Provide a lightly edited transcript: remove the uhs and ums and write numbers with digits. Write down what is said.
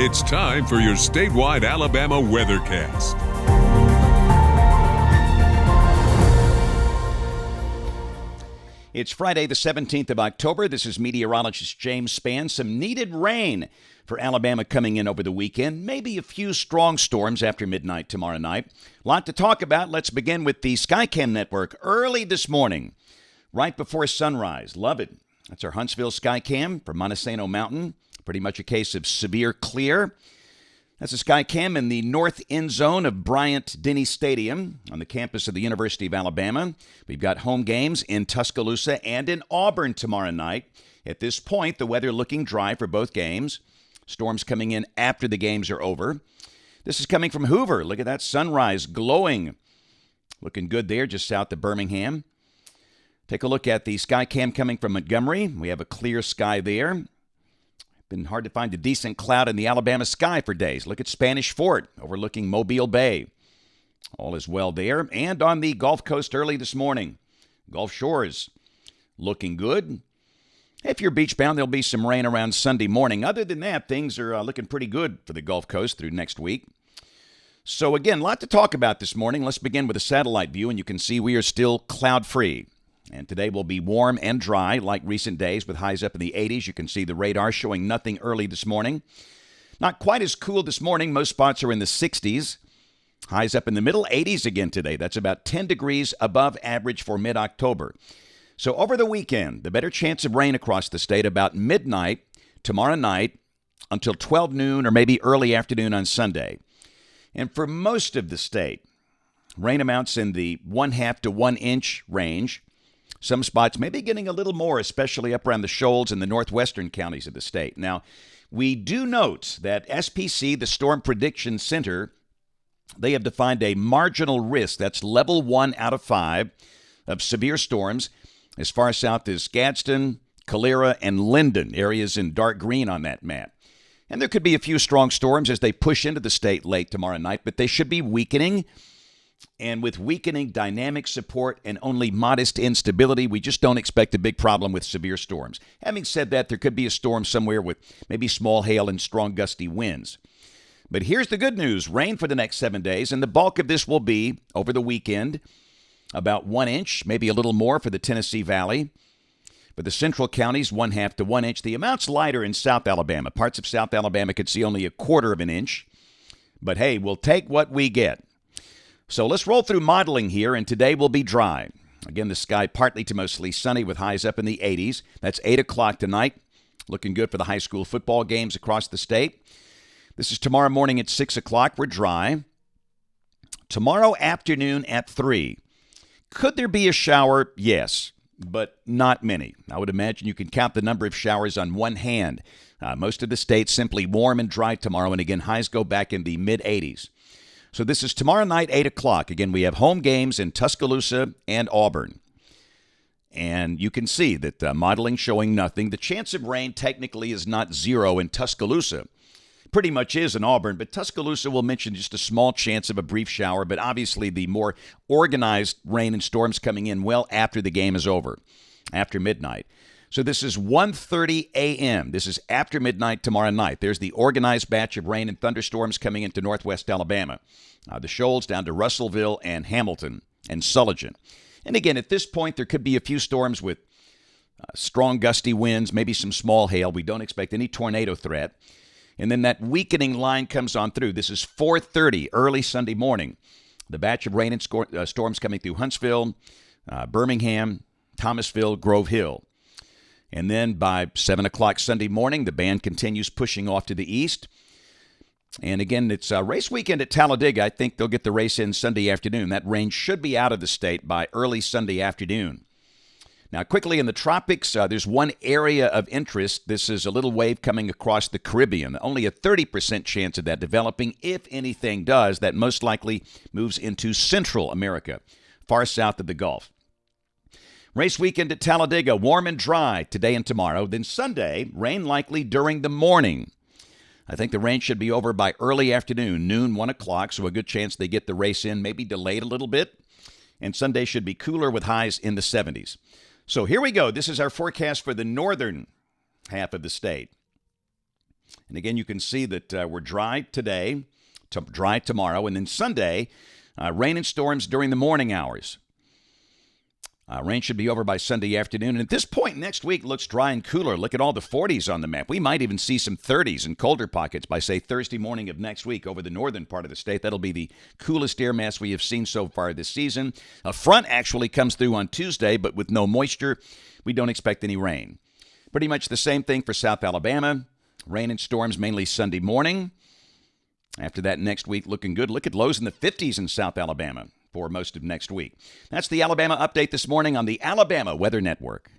It's time for your statewide Alabama weathercast. It's Friday, the 17th of October. This is meteorologist James Spann. Some needed rain for Alabama coming in over the weekend. Maybe a few strong storms after midnight tomorrow night. A lot to talk about. Let's begin with the Skycam network early this morning, right before sunrise. Love it. That's our Huntsville Skycam from Montesano Mountain. Pretty much a case of severe clear. That's a Skycam in the north end zone of Bryant-Denny Stadium on the campus of the University of Alabama. We've got home games in Tuscaloosa and in Auburn tomorrow night. At this point, the weather looking dry for both games. Storms coming in after the games are over. This is coming from Hoover. Look at that sunrise glowing. Looking good there just south of Birmingham. Take a look at the Skycam coming from Montgomery. We have a clear sky there. Been hard to find a decent cloud in the Alabama sky for days. Look at Spanish Fort overlooking Mobile Bay. All is well there. And on the Gulf Coast early this morning. Gulf Shores looking good. If you're beach bound, there'll be some rain around Sunday morning. Other than that, things are looking pretty good for the Gulf Coast through next week. So again, a lot to talk about this morning. Let's begin with a satellite view, and you can see we are still cloud-free. And today will be warm and dry like recent days with highs up in the 80s. You can see the radar showing nothing early this morning. Not quite as cool this morning. Most spots are in the 60s. Highs up in the middle 80s again today. That's about 10 degrees above average for mid-October. So over the weekend, the better chance of rain across the state about midnight tomorrow night until 12 noon or maybe early afternoon on Sunday. And for most of the state, rain amounts in the 1/2 to 1 inch range. Some spots may be getting a little more, especially up around the shoals in the northwestern counties of the state. Now, we do note that SPC, the Storm Prediction Center, they have defined a marginal risk. That's level 1 out of 5 of severe storms as far south as Gadsden, Calera, and Linden, areas in dark green on that map. And there could be a few strong storms as they push into the state late tomorrow night, but they should be weakening. And with weakening dynamic support and only modest instability, we just don't expect a big problem with severe storms. Having said that, there could be a storm somewhere with maybe small hail and strong gusty winds. But here's the good news. Rain for the next 7 days, and the bulk of this will be over the weekend, about 1 inch, maybe a little more for the Tennessee Valley. For the central counties, 1/2 to 1 inch. The amount's lighter in South Alabama. Parts of South Alabama could see only 1/4 of an inch. But hey, we'll take what we get. So let's roll through modeling here, and today will be dry. Again, the sky partly to mostly sunny with highs up in the 80s. That's 8 o'clock tonight. Looking good for the high school football games across the state. This is tomorrow morning at 6 o'clock. We're dry. Tomorrow afternoon at 3. Could there be a shower? Yes, but not many. I would imagine you can count the number of showers on one hand. Most of the state simply warm and dry tomorrow, and again, highs go back in the mid-80s. So this is tomorrow night, 8 o'clock. Again, we have home games in Tuscaloosa and Auburn. And you can see that modeling showing nothing. The chance of rain technically is not zero in Tuscaloosa. Pretty much is in Auburn, but Tuscaloosa will mention just a small chance of a brief shower, but obviously the more organized rain and storms coming in well after the game is over, after midnight. So this is 1:30 a.m. This is after midnight tomorrow night. There's the organized batch of rain and thunderstorms coming into northwest Alabama. The shoals down to Russellville and Hamilton and Sullivan. And again, at this point, there could be a few storms with strong gusty winds, maybe some small hail. We don't expect any tornado threat. And then that weakening line comes on through. This is 4:30 early Sunday morning. The batch of rain and storms coming through Huntsville, Birmingham, Thomasville, Grove Hill. And then by 7 o'clock Sunday morning, the band continues pushing off to the east. And again, it's a race weekend at Talladega. I think they'll get the race in Sunday afternoon. That rain should be out of the state by early Sunday afternoon. Now, quickly in the tropics, there's one area of interest. This is a little wave coming across the Caribbean. Only a 30% chance of that developing. If anything does, that most likely moves into Central America, far south of the Gulf. Race weekend at Talladega, warm and dry today and tomorrow. Then Sunday, rain likely during the morning. I think the rain should be over by early afternoon, noon, 1 o'clock, so a good chance they get the race in, maybe delayed a little bit. And Sunday should be cooler with highs in the 70s. So here we go. This is our forecast for the northern half of the state. And again, you can see that we're dry today, dry tomorrow, and then Sunday, rain and storms during the morning hours. Rain should be over by Sunday afternoon. And at this point next week looks dry and cooler. Look at all the 40s on the map. We might even see some 30s and colder pockets by, say, Thursday morning of next week over the northern part of the state. That'll be the coolest air mass we have seen so far this season. A front actually comes through on Tuesday, but with no moisture, we don't expect any rain. Pretty much the same thing for South Alabama. Rain and storms mainly Sunday morning. After that, next week looking good. Look at lows in the 50s in South Alabama for most of next week. That's the Alabama update this morning on the Alabama Weather Network.